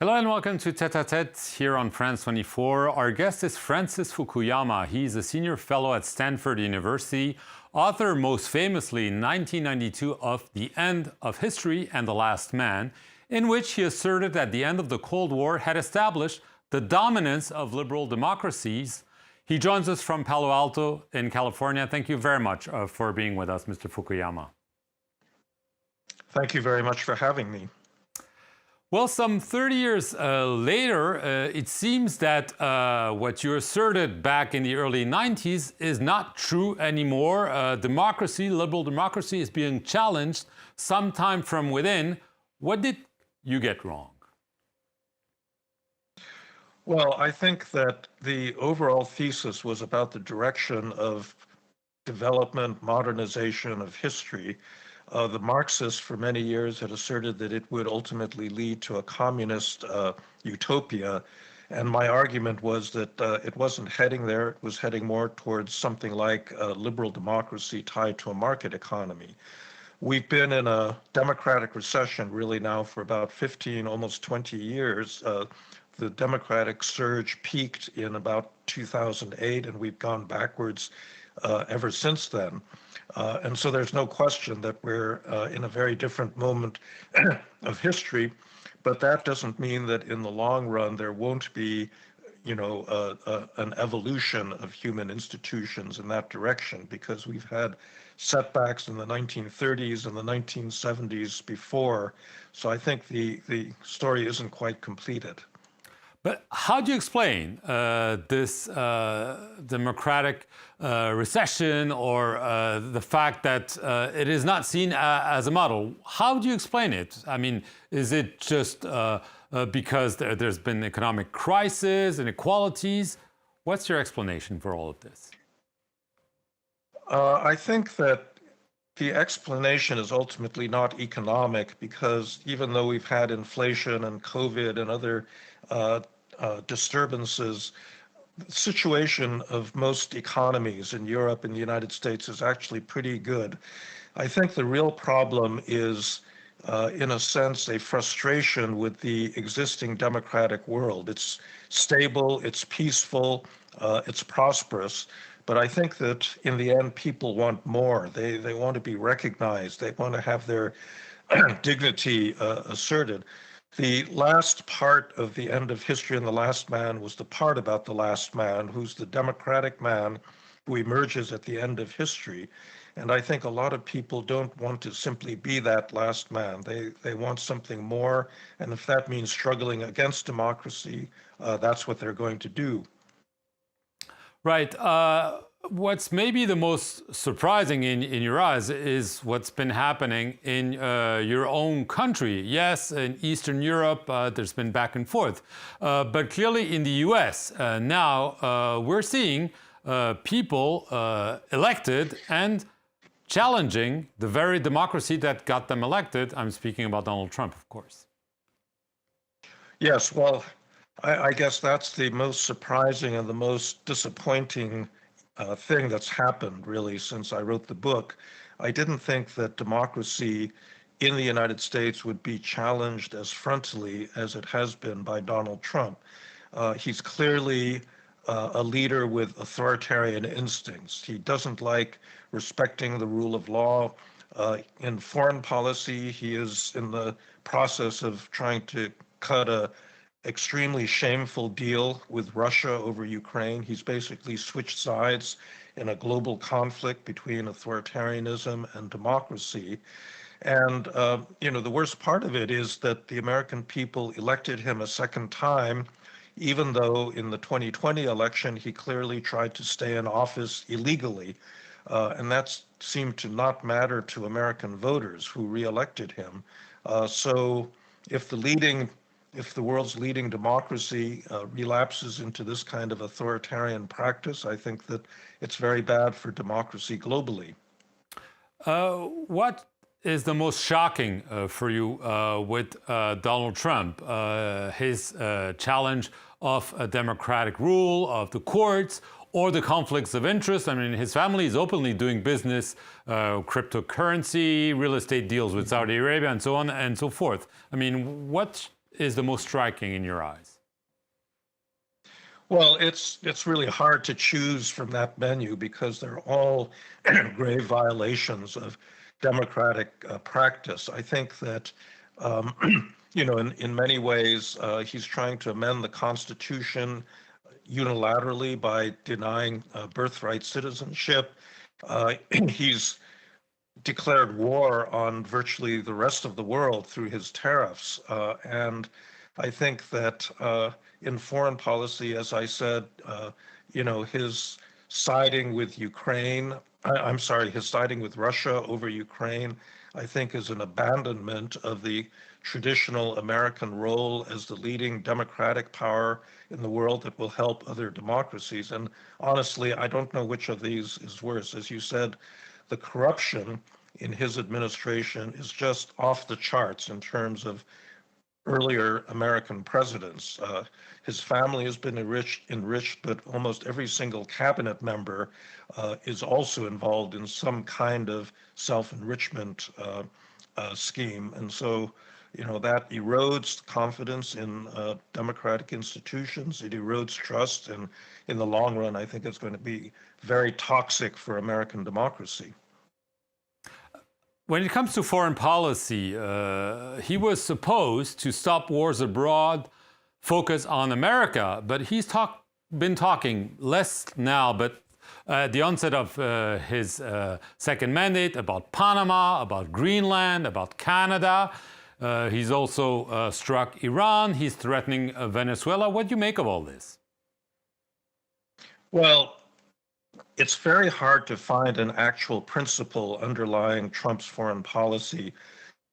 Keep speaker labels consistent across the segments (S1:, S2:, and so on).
S1: Hello and welcome to Tête-à-Tête here on France 24. Our guest is Francis Fukuyama. He's a senior fellow at Stanford University, author most famously in 1992 of The End of History and the Last Man, in which he asserted that the end of the Cold War had established the dominance of liberal democracies. He joins us from Palo Alto in California. Thank you very much for being with us, Mr. Fukuyama.
S2: Thank you very much for having me.
S1: Well, some 30 years later, it seems that what you asserted back in the early 90s is not true anymore. Democracy, liberal democracy, is being challenged sometime from within. What did you get wrong?
S2: Well, I think that the overall thesis was about the direction of development, modernization of history. The Marxists for many years had asserted that it would ultimately lead to a communist utopia. And my argument was that it wasn't heading there. It was heading more towards something like liberal democracy tied to a market economy. We've been in a democratic recession really now for about 15, almost 20 years. The democratic surge peaked in about 2008, and we've gone backwards ever since then. And so there's no question that we're in a very different moment of history, but that doesn't mean that in the long run there won't be, an evolution of human institutions in that direction, because we've had setbacks in the 1930s and the 1970s before. So I think the story isn't quite completed.
S1: But how do you explain this democratic recession, or the fact that it is not seen as a model? How do you explain it? I mean, is it just because there's been economic crisis, inequalities? What's your explanation for all of this?
S2: I think that the explanation is ultimately not economic, because even though we've had inflation and COVID and other disturbances, the situation of most economies in Europe and the United States is actually pretty good. I think the real problem is, in a sense, a frustration with the existing democratic world. It's stable, it's peaceful, it's prosperous. But I think that in the end, people want more. They want to be recognized. They want to have their dignity asserted. The last part of The End of History and the Last Man was the part about the last man, who's the democratic man who emerges at the end of history. And I think a lot of people don't want to simply be that last man. They want something more. And if that means struggling against democracy, that's what they're going to do.
S1: Right. What's maybe the most surprising in your eyes is what's been happening in your own country. Yes, in Eastern Europe, there's been back and forth. But clearly in the US, now we're seeing people elected and challenging the very democracy that got them elected. I'm speaking about Donald Trump, of course.
S2: Yes, well, I guess that's the most surprising and the most disappointing thing that's happened, really, since I wrote the book. I didn't think that democracy in the United States would be challenged as frontally as it has been by Donald Trump. He's clearly a leader with authoritarian instincts. He doesn't like respecting the rule of law. In foreign policy, he is in the process of trying to cut a extremely shameful deal with Russia over Ukraine. He's basically switched sides in a global conflict between authoritarianism and democracy. And, the worst part of it is that the American people elected him a second time, even though in the 2020 election, he clearly tried to stay in office illegally. And that seemed to not matter to American voters who reelected him. So if the world's leading democracy relapses into this kind of authoritarian practice, I think that it's very bad for democracy globally.
S1: What is the most shocking for you with Donald Trump? His challenge of a democratic rule, of the courts, or the conflicts of interest? I mean, his family is openly doing business, cryptocurrency, real estate deals with Saudi Arabia, and so on and so forth. I mean, what is the most striking in your eyes?
S2: Well, it's really hard to choose from that menu because they're all grave violations of democratic practice. I think that, in many ways, he's trying to amend the Constitution unilaterally by denying birthright citizenship. He's declared war on virtually the rest of the world through his tariffs. And I think that in foreign policy, as I said, his siding with Ukraine, I'm sorry, his siding with Russia over Ukraine, I think is an abandonment of the traditional American role as the leading democratic power in the world that will help other democracies. And honestly, I don't know which of these is worse. As you said, the corruption in his administration is just off the charts in terms of earlier American presidents. His family has been enriched, but almost every single cabinet member is also involved in some kind of self-enrichment scheme. And so, that erodes confidence in democratic institutions. It erodes trust. And in the long run, I think it's going to be very toxic for American democracy.
S1: When it comes to foreign policy, he was supposed to stop wars abroad, focus on America, but he's been talking less now, but at the onset of his second mandate about Panama, about Greenland, about Canada. He's also struck Iran. He's threatening Venezuela. What do you make of all this?
S2: Well, it's very hard to find an actual principle underlying Trump's foreign policy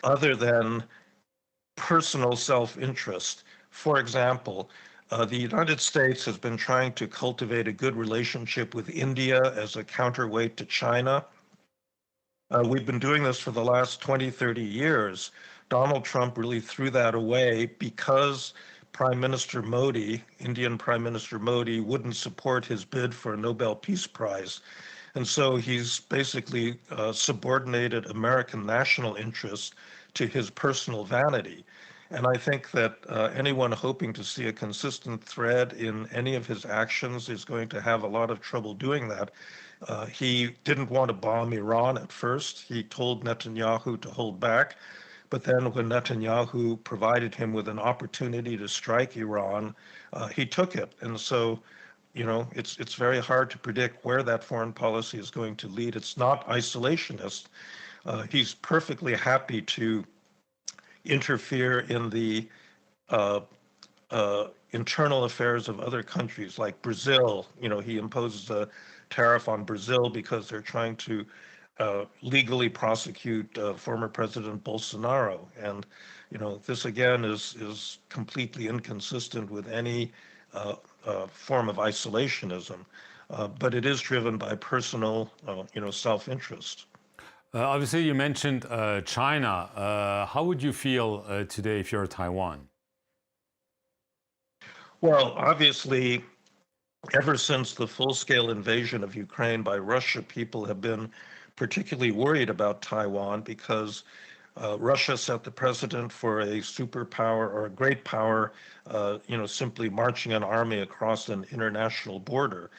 S2: other than personal self-interest. For example, the United States has been trying to cultivate a good relationship with India as a counterweight to China. We've been doing this for the last 20, 30 years. Donald Trump really threw that away because Prime Minister Modi, Indian Prime Minister Modi, wouldn't support his bid for a Nobel Peace Prize. And so he's basically subordinated American national interests to his personal vanity. And I think that anyone hoping to see a consistent thread in any of his actions is going to have a lot of trouble doing that. He didn't want to bomb Iran at first. He told Netanyahu to hold back. But then when Netanyahu provided him with an opportunity to strike Iran, he took it. And so, it's very hard to predict where that foreign policy is going to lead. It's not isolationist. He's perfectly happy to interfere in the internal affairs of other countries like Brazil. He imposes a tariff on Brazil because they're trying to legally prosecute former President Bolsonaro. And, this again is completely inconsistent with any form of isolationism, but it is driven by personal, self-interest.
S1: Obviously, you mentioned China. How would you feel today if you're Taiwan?
S2: Well, obviously, ever since the full-scale invasion of Ukraine by Russia, people have been particularly worried about Taiwan because Russia set the precedent for a superpower or a great power, simply marching an army across an international border.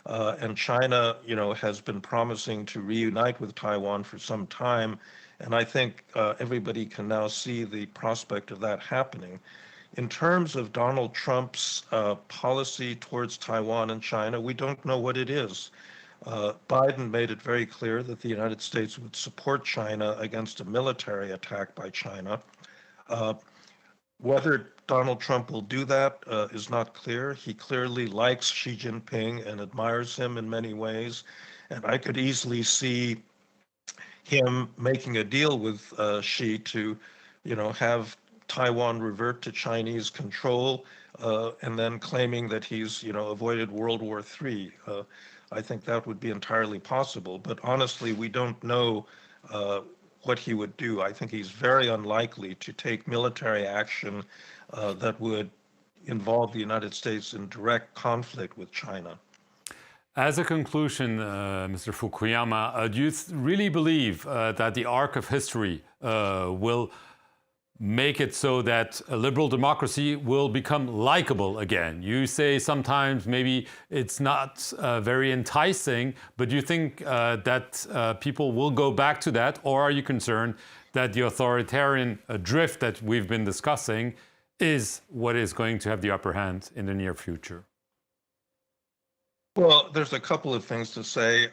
S2: And China, has been promising to reunite with Taiwan for some time. And I think everybody can now see the prospect of that happening. In terms of Donald Trump's policy towards Taiwan and China, we don't know what it is. Biden made it very clear that the United States would support China against a military attack by China. Whether Donald Trump will do that is not clear. He clearly likes Xi Jinping and admires him in many ways. And I could easily see him making a deal with Xi to, have Taiwan revert to Chinese control and then claiming that he's, avoided World War III. I think that would be entirely possible. But honestly, we don't know what he would do. I think he's very unlikely to take military action that would involve the United States in direct conflict with China.
S1: As a conclusion, Mr. Fukuyama, do you really believe that the arc of history will make it so that a liberal democracy will become likable again? You say sometimes maybe it's not very enticing, but do you think that people will go back to that? Or are you concerned that the authoritarian drift that we've been discussing is what is going to have the upper hand in the near future?
S2: Well, there's a couple of things to say.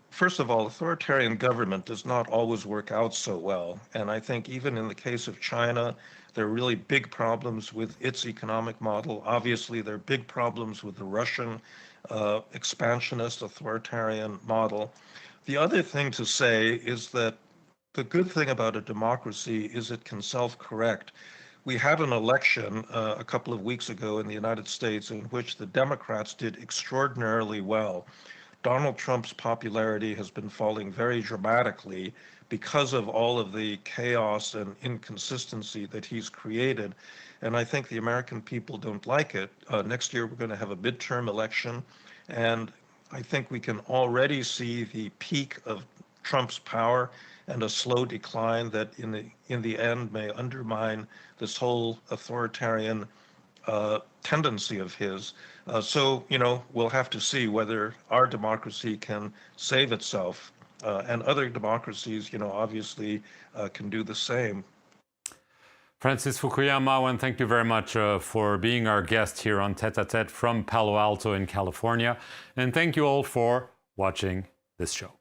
S2: First of all, authoritarian government does not always work out so well. And I think even in the case of China, there are really big problems with its economic model. Obviously, there are big problems with the Russian expansionist authoritarian model. The other thing to say is that the good thing about a democracy is it can self-correct. We had an election a couple of weeks ago in the United States in which the Democrats did extraordinarily well. Donald Trump's popularity has been falling very dramatically because of all of the chaos and inconsistency that he's created. And I think the American people don't like it. Next year, we're going to have a midterm election. And I think we can already see the peak of Trump's power and a slow decline that in the end may undermine this whole authoritarian tendency of his. So, we'll have to see whether our democracy can save itself. And other democracies, obviously can do the same.
S1: Francis Fukuyama, I want to thank you very much for being our guest here on Tête à Tête from Palo Alto in California. And thank you all for watching this show.